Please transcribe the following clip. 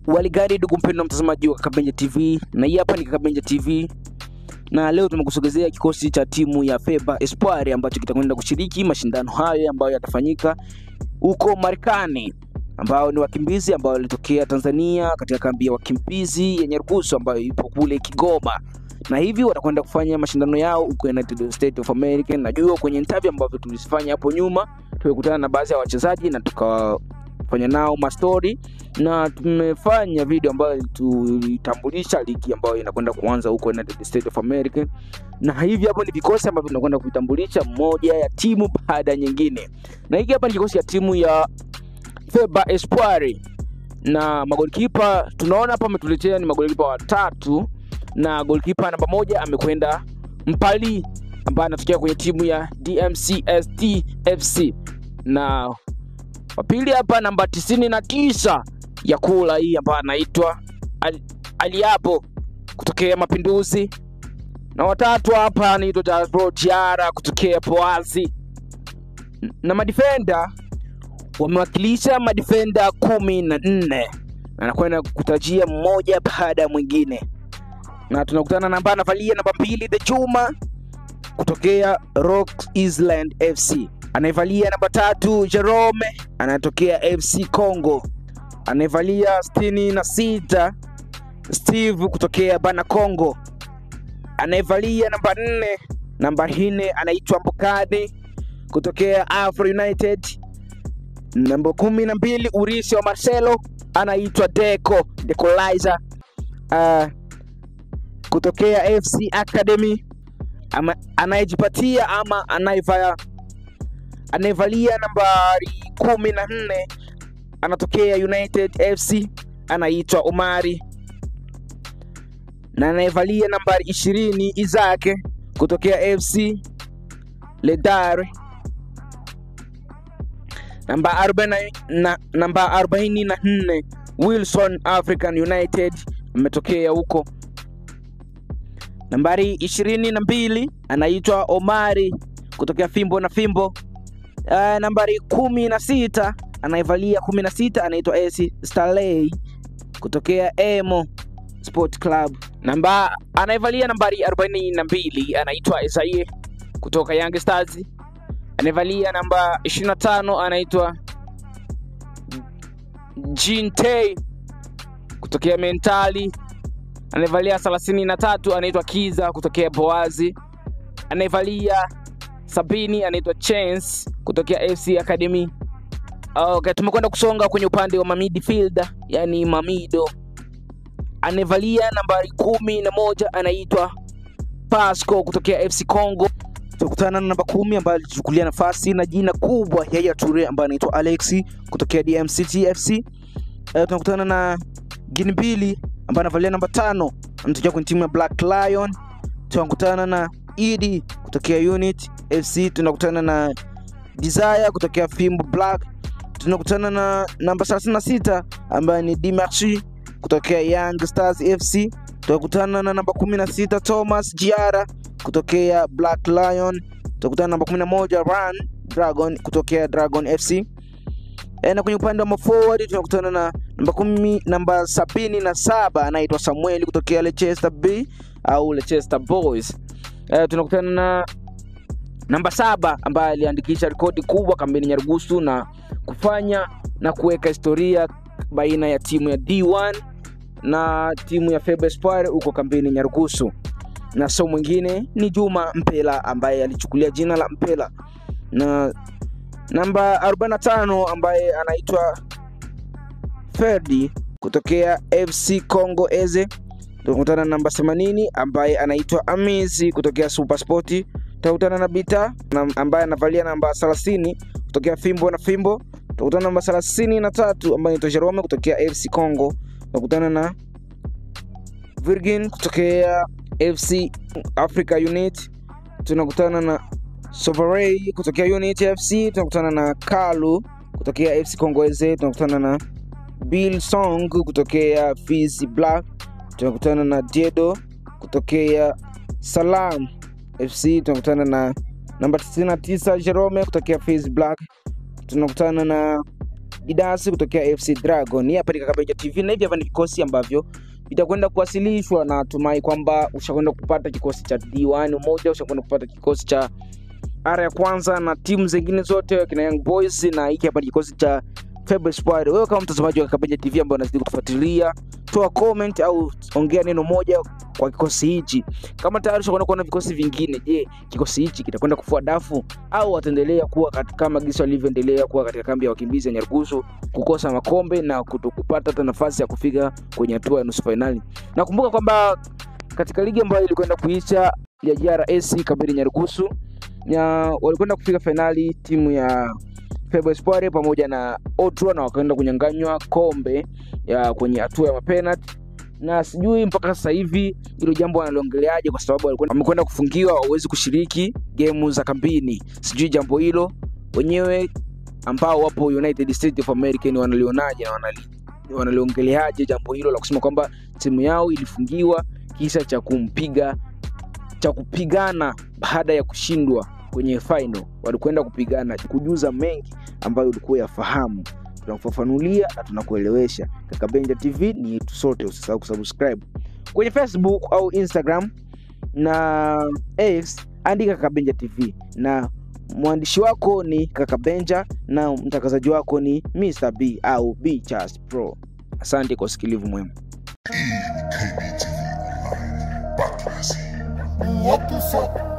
Waligari ndugu mpendwa mtazamaji wa Kabenja TV, na hii hapa ni Kabenja TV, na leo tumekusogezea kikosi cha timu ya FEBA Espoir ambacho kitakwenda kushiriki mashindano hayo ambayo yatafanyika huko Marekani, ambao ni wakimbizi ambao walitokea Tanzania katika kambi ya wakimbizi ya Nyarugusu ambayo ipo kule Kigoma, na hivi watakwenda kufanya mashindano yao huko United States of America. Najua kwenye interview ambayo tulifanya hapo nyuma tumekutana na baadhi ya wachezaji na tukafanya nao mastori, na tumefanya video ambayo tulitambulisha ligi ambayo inakwenda kuanza huko United States of America, na hivi hapo ni vikosi ambavyo tunakwenda kuitambulisha moja ya timu baada nyingine. Na hiki hapa ni kikosi ya timu ya FEBA Espoir, na magolikipa tunaona hapa ametuletea ni magolikipa watatu, na golikipa namba 1 amekwenda Mpali ambaye anatokea kwenye timu ya DMCST FC, na wa pili hapa namba 99 ya kula hii ambaye anaitwa Aliapo kutokea Mapinduzi, na watatu hapa anaitwa Jasper Tiara kutokea Poazi. Na madefender wamewakilisha madefender 14, na anakwenda kutajia mmoja baada ya mwingine, na tunakutana na ambaye anavalia namba 2 The Juma kutokea Rock Island FC, anaivalia namba 3 Jerome anatokea FC Congo, anaivalia 66 Steve kutokea Bana Congo, anaivalia namba 4 anaitwa Mbokani kutokea Afro United, namba 12 Urisi wa Marcelo anaitwa Decolizer kutokea FC Academy, anayejipatia ama anaivalia nambari 14 anatokea United FC anaitwa Omari, na anaivalia nambari 20 Izake kutokea FC Ledare, namba 44 Wilson African United ametokea huko, nambari 22 anaitwa Omari kutokea Fimbo na Fimbo, nambari 16 anaivalia 16 anaitwa AC Starley kutokea Emo Sport Club, anaivalia nambari 42 anaitwa Isaie kutoka Young Stars, anaivalia namba 25 anaitwa Jinte kutokea Mentali, anaivalia 33 anaitwa Kiza kutokea Boazi, anaivalia 70 anaitwa Chance kutokea FC Academy. Okay, tumekwenda kusonga kwenye upande wa midfielder, yani Mamido, anaivalia nambari 11 anaitwa Pasco kutokea FC Congo. Tukutana na namba 10 ambaye alichukulia nafasi na jina kubwa ya Toure ambaye anaitwa Alexi kutokea DMCT FC. Tunakutana na Ginbili ambaye anavalia namba 5 anatokea kwenye timu ya Black Lion. Tunakutana na Idi kutokea Unit FC, tunakutana na Desire kutokea Fimbo Black, tunakutana na namba 36 ambaye ni Dimarchi kutokea Young Stars FC, tunakutana na namba 16 Thomas Giara kutokea Black Lion, tunakutana na namba 11 Run Dragon kutokea Dragon FC. Na kwenye upande wa forward tunakutana na namba 77 anaitwa Samuel kutokea Leicester B au Leicester Boys. Tunakutana na namba 7 ambaye aliandikisha rekodi kubwa kambini Nyarugusu na kufanya na kuweka historia baina ya timu ya D1 na timu ya FEBA Espoir huko kambini Nyarugusu, na so mwingine ni Juma Mpela ambaye alichukulia jina la Mpela, na namba 45 ambaye anaitwa Ferdi kutokea FC Congo Eze. Tunakutana na namba 80 ambaye anaitwa Amizi kutokea Super Sport. Tunakutana na Bita ambaye anavalia namba 30 kutokea Fimbo na Fimbo. Tunakutana na namba 33 ambaye anaitwa Jerome kutokea FC Congo. Tunakutana na Virgin kutokea FC Africa Unit. Tunakutana na Sovereign kutokea Unit FC. Tunakutana na Kalu kutokea FC Congo Eze. Tunakutana na Bill Song kutokea Fizi Black. Tunakutana na Diedo kutokea Salam FC. Tunakutana na namba 99 Jerome kutokea Fizi Black. tunakutana na Didasi kutokea FC Dragon. Hapa ni Kakabenja TV na hivi hapa ni vikosi ambavyo vitakwenda kuwasilishwa, na tumai kwamba ushakwenda kupata kikosi cha D1 moja, ushakwenda kupata kikosi cha ara ya kwanza na timu zingine zote kina Young Boys, na hiki hapa ni kikosi cha Fable Squad. Wewe kama mtazamaji wa Kakabenja TV ambaye unazidi kutufuatilia, toa comment au ongea neno moja kwa kikosi hichi. Kama tayari ushakwenda kuona vikosi vingine, je, kikosi hichi kitakwenda kufua dafu au wataendelea kuwa kama gisi walivyoendelea kuwa katika kambi ya wakimbizi ya Nyarugusu, kukosa makombe na kutokupata hata nafasi ya kufika kwenye hatua ya nusu finali? Nakumbuka kwamba katika ligi ambayo ilikwenda kuisha ya JRS Kabiri Nyarugusu, walikwenda kufika finali timu ya Fable Squad pamoja na Otro, na wakaenda kunyanganywa kombe ya kwenye hatua ya mapenalty, na sijui mpaka sasa hivi hilo jambo wanaliongeleaje, kwa sababu wamekwenda kufungiwa, hawezi kushiriki game za kambini. Sijui jambo hilo wenyewe ambao wapo United States of America ni wanalionaje na wanaliongeleaje jambo hilo la kusema kwamba timu yao ilifungiwa kisa cha kupigana baada ya kushindwa kwenye final. Walikwenda kupigana. Kujuza mengi ambayo ulikuwa yafahamu, tunakufafanulia na tunakuelewesha. Kakabenja TV ni yetu sote. Usisahau kusubscribe kwenye Facebook au Instagram na X, andika Kakabenja TV, na mwandishi wako ni Kakabenja na mtangazaji wako ni Mr. B au B Charles Pro. Asante kwa usikilivu mwema. What the fuck?